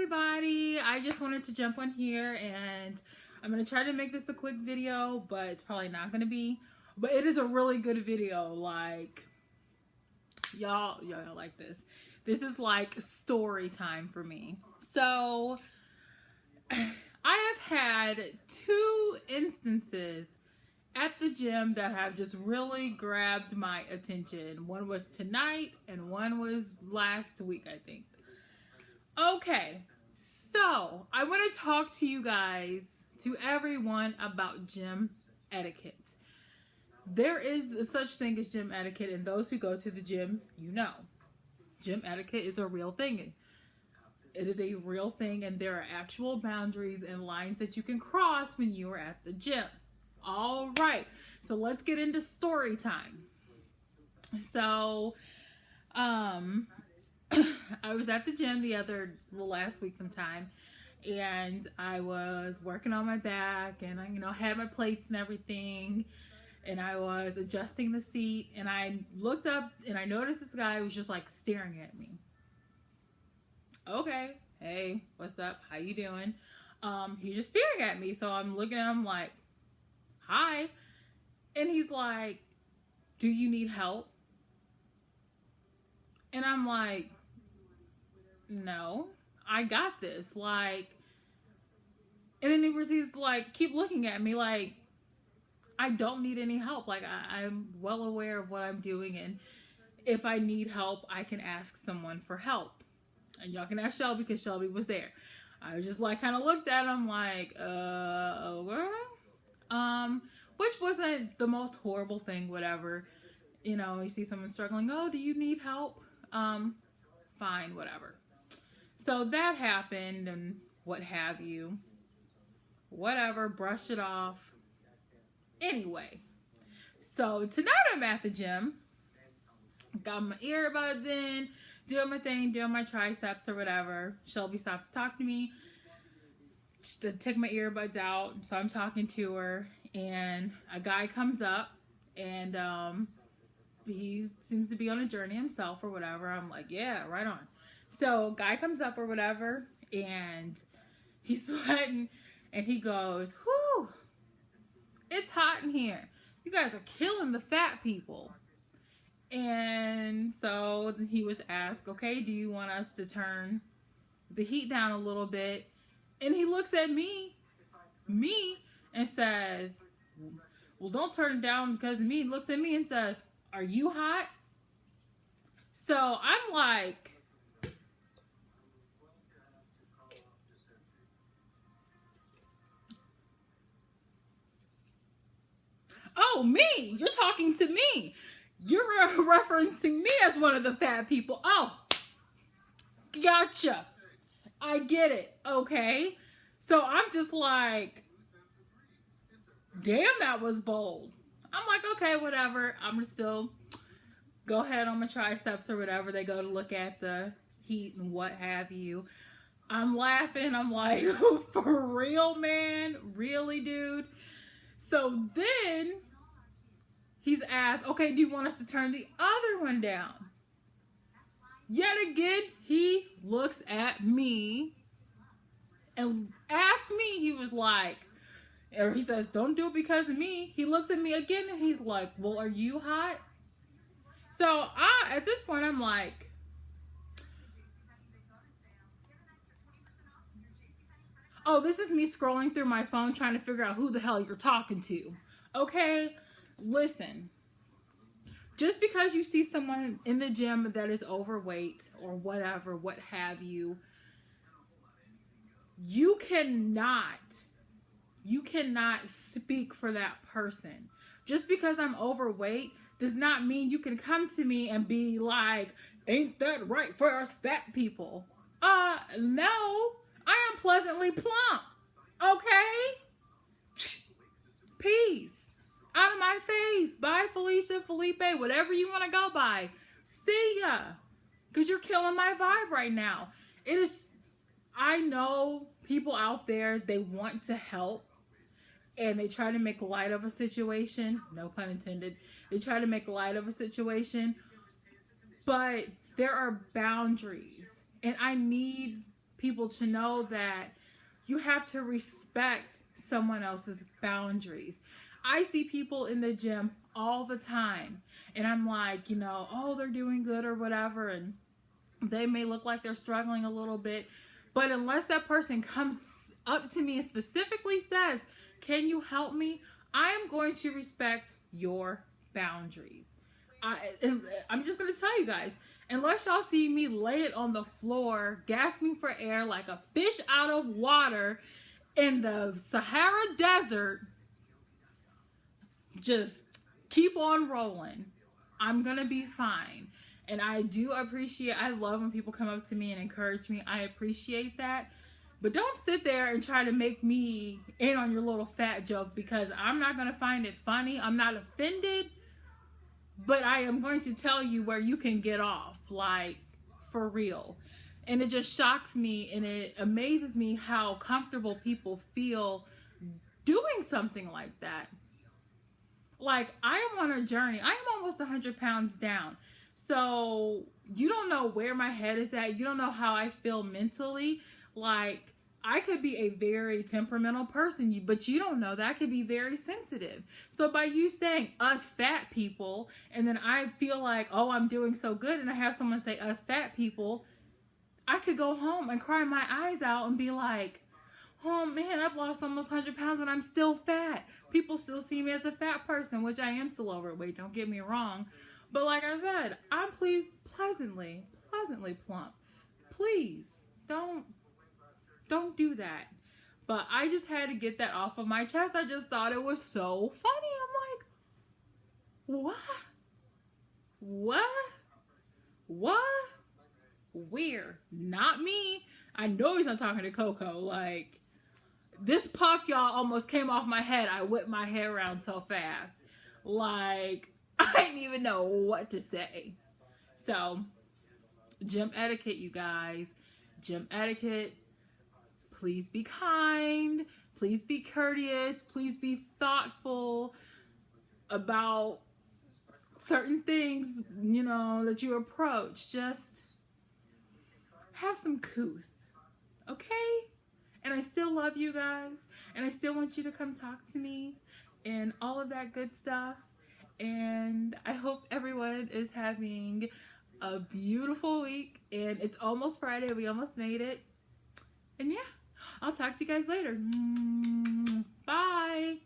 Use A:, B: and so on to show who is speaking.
A: everybody, I just wanted to jump on here and I'm going to try to make this a quick video, but it's probably not going to be, but it is a really good video. Like, y'all like this. This is like story time for me. So I have had 2 instances at the gym that have just really grabbed my attention. One was tonight and one was last week, I think. Okay, so I want to talk to you guys, to everyone, about gym etiquette. There is a such thing as gym etiquette, and those who go to the gym, you know. Gym etiquette is a real thing. It is a real thing, and there are actual boundaries and lines that you can cross when you are at the gym. All right, so let's get into story time. So, I was at the gym last week sometime, and I was working on my back, and I, had my plates and everything, and I was adjusting the seat, and I looked up, and I noticed this guy was just like staring at me. Okay, hey, what's up? How you doing? He's just staring at me, so I'm looking at him like, hi, and he's like, do you need help? And I'm like, no, I got this. Like, and then he proceeds to like keep looking at me like I don't need any help. Like, I'm well aware of what I'm doing, and if I need help, I can ask someone for help. And y'all can ask Shelby because Shelby was there. I was just like kind of looked at him like, okay. Which wasn't the most horrible thing, whatever. You see someone struggling, oh, do you need help? Fine, whatever. So that happened and what have you. Whatever, brushed it off. Anyway, so tonight I'm at the gym. Got my earbuds in, doing my thing, doing my triceps or whatever. Shelby stops to talk to me. Just to take my earbuds out, so I'm talking to her, and a guy comes up, and he seems to be on a journey himself or whatever. I'm like, yeah, right on. So guy comes up or whatever, and he's sweating, and he goes, whew, it's hot in here. You guys are killing the fat people. And so he was asked, okay, do you want us to turn the heat down a little bit? And he looks at me, and says, well, don't turn it down because of me. He looks at me and says, are you hot? So I'm like, oh, me, you're talking to me. You're referencing me as one of the fat people. Oh, gotcha. I get it. Okay. So I'm just like, damn, that was bold. I'm like, okay, whatever. I'm gonna still go ahead on my triceps or whatever. They go to look at the heat and what have you. I'm laughing. I'm like, for real, man? Really, dude? So then he's asked, okay, do you want us to turn the other one down? Yet again, he looks at me and asked me, he was like, or he says, don't do it because of me. He looks at me again and he's like, well, are you hot? So at this point, I'm like, oh, this is me scrolling through my phone trying to figure out who the hell you're talking to. Okay, listen. Just because you see someone in the gym that is overweight or whatever, what have you, you cannot speak for that person. Just because I'm overweight does not mean you can come to me and be like, ain't that right for us fat people? No, I am pleasantly plump. Okay? Peace. Out of my face. Bye, Felicia, Felipe, whatever you want to go by. See ya. Because you're killing my vibe right now. I know people out there, they want to help. And they try to make light of a situation. No pun intended. They try to make light of a situation. But there are boundaries. And I need people to know that you have to respect someone else's boundaries. I see people in the gym all the time, and I'm like, you know, oh, they're doing good or whatever, and they may look like they're struggling a little bit, but unless that person comes up to me and specifically says, can you help me? I'm going to respect your boundaries. I'm just going to tell you guys, unless y'all see me lay it on the floor, gasping for air like a fish out of water in the Sahara Desert, just keep on rolling. I'm going to be fine. And I do appreciate, I love when people come up to me and encourage me. I appreciate that. But don't sit there and try to make me in on your little fat joke, because I'm not going to find it funny. I'm not offended. But I am going to tell you where you can get off, like, for real. And it just shocks me and it amazes me how comfortable people feel doing something like that. Like, I am on a journey. I am almost 100 pounds down. So you don't know where my head is at. You don't know how I feel mentally. Like, I could be a very temperamental person, but you don't know that I could be very sensitive. So by you saying us fat people, and then I feel like, oh, I'm doing so good, and I have someone say us fat people, I could go home and cry my eyes out and be like, oh man, I've lost almost 100 pounds and I'm still fat. People still see me as a fat person, which I am still overweight, don't get me wrong. But like I said, I'm pleasantly plump. Please, don't do that. But I just had to get that off of my chest. I just thought it was so funny. I'm like, what? Weird. Not me. I know he's not talking to Coco. Like, this puff, y'all, almost came off my head. I whipped my hair around so fast. Like, I didn't even know what to say. So, gym etiquette, you guys. Gym etiquette. Please be kind. Please be courteous. Please be thoughtful about certain things, you know, that you approach. Just have some couth, okay? And I still love you guys, and I still want you to come talk to me and all of that good stuff. And I hope everyone is having a beautiful week, and it's almost Friday. We almost made it. And yeah, I'll talk to you guys later. Bye.